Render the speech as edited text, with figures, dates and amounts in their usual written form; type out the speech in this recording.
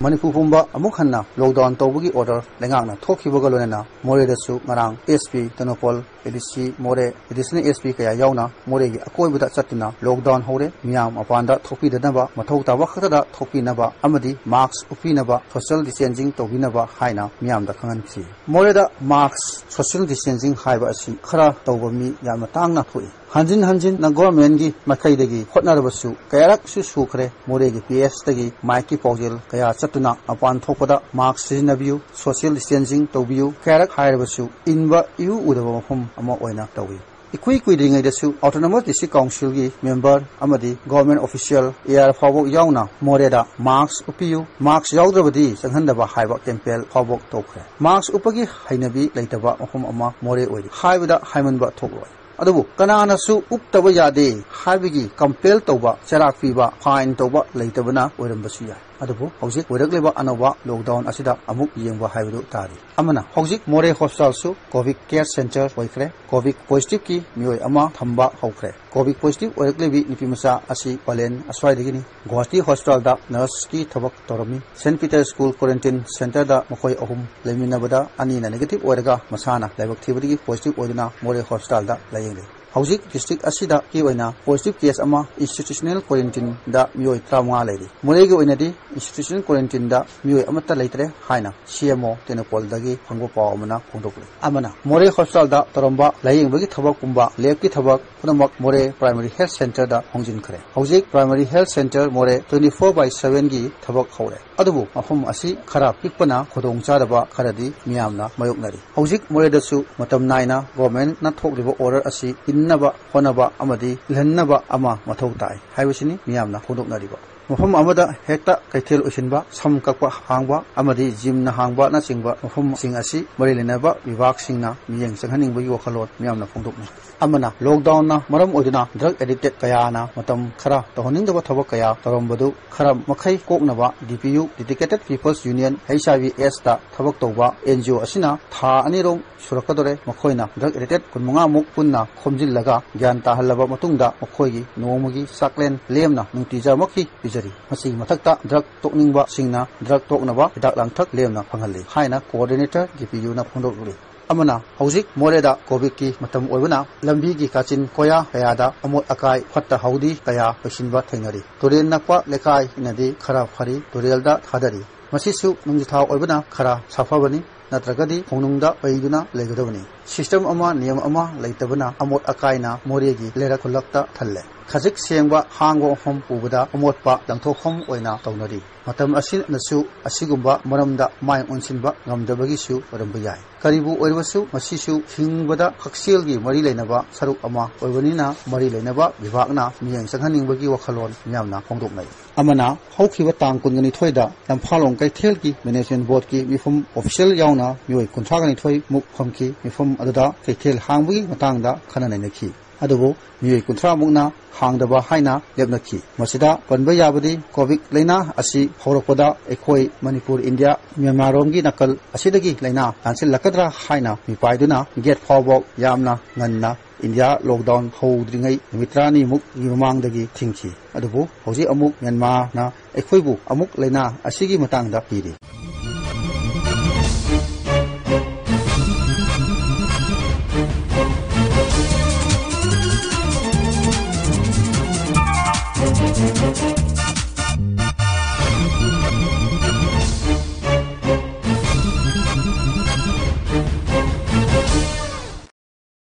Manipur Pumba Amuk Hanna lockdown tawbugi order lengakna thokhibaga loinana Moredasu ngarang SP Tanopol ADC More additional SP kaya yauna Moregi akoibuda chatuna lockdown hore miyam apanda thopidanaba mathau tawa khata thopinaba amadi marks upinaba social distancing tawbinaba haina miyamda khangansi Moreda marks social distancing haiba asi khara tawbami yamna tangna thoi Hanjin na government gi makaidagi hotnarabasu kayarak su sukre Moregi PS tagi maiki pojel kaya chatuna apan thopada marks sinabiu social distancing tawbiu kayarak hairabasu inba yu udaba mafum ama oina tawi ikui kuidingai dasu autonomous district council gi member amadi government official air fawok yauna Moreda marks upiu marks yaudabadi sanghandaba haiba campaign fawok tokre marks upagi hainabi leitaba mafum ama more oidi haibada haimanba thokloi Adabu kanana su uptaba yade haibigi compel tawba charak piba fine tawba leitabana oirambasi ya Adabu hojik oiragleba anawa lockdown asida amuk yengba haibu tari amana hojik More hospital su covid care center oikre covid positive ki mioi ama thamba hokre covid positive oiraglebi nipimasa asi palen aswaidagini Guwahati hospital da nurse ki thabak torami St Peter school quarantine center da mokoi ahum leminabada ani na negative oiraga masana laibak thibadi positive oiduna More hospital da layengre Hojik district asida ki oina positive case ama institutional quarantine da mioi tramwa leiri Moregi oinadi institutional quarantine da mioi amata leitre haina CMO Tenopol dagi phangbo paw amana phongdokle amana More hospital da toromba layingbagi thabak kumba lab ki thabak punamak More primary health center da hongjin khare Hojik primary health center More 24/7 gi thabak hore adubu afum asi khara pikpana khodong charaba kharadi miyamna mayoknari Hojik More dasu matam naina government na thokliba order asi Naba honaba amadi lhannaba ama mathau tai haibasini miyamna phondoknariba mafam amada hekta kaithel usinba sam kakwa hangba amadi gym na hangba na chingba mafam sing asi marilenaba vibhag singna miyeng changhaning bagi wakhalot miyamna phondokna amana lockdown na maram odina drug addicted kaya na matam khara tohoningdaba thabak kaya torombadu khara makhai koknaba DPU Dedicated People's Union HIVS ta thabak toba NGO asina tha anirong surakadore makhoina drug addicted kunmunga muk punna khomjillaga gyan ta halaba matungda makhoigi nomagi saklen lemna nungtija makhi bijari masi mathakta drug tokningba singna drug toknaba hidak langthak lemna phangalli haina coordinator DPU na phondokli amana hojik Moreda covid ki matam oibana lambi gi kachin koya kayada amot akai phatta haudi kaya pasinba thainari toren nakwa lekai inadi khara phari torelda thadari masisu nungjitha oibana khara safabani natragadi honungda paiduna legadabani system ama niyam ama leitabana amot akaina Moregi lera khulakta thalle khajik sengba hangwa hom ubada amotpa langthokhom oina tawnari matam asin nasu asigumba maramda mai onsinba ngamdabagi su oramba yai karibu oirwasu masisu hingbada hakselgi mari leinaba saruk ama oibanina mari leinaba bibhagna miyeng sanghaningbagi wakhalon miyamna phongdoknai amana hokhiba tang kungani thoida lamphalong kaithelgi management board ki mifum official yauna mioi kunthagani thoi muk phamki mifum aduda kaithel hangbugi matangda khananainaki adubu mioi kunthra mukna hangdaba haina lepnaki masida panba yabadi covid leina asi horopoda ekhoi Manipur India Myanmar romgi nakal asidagi leina ansil lakadra haina mipaiduna get phawbok yamna nganna India lockdown hodringai mitrani muk yimangdagi thingchi adubu hoji amuk Myanmar na ekhoibu amuk leina asigi matangda piri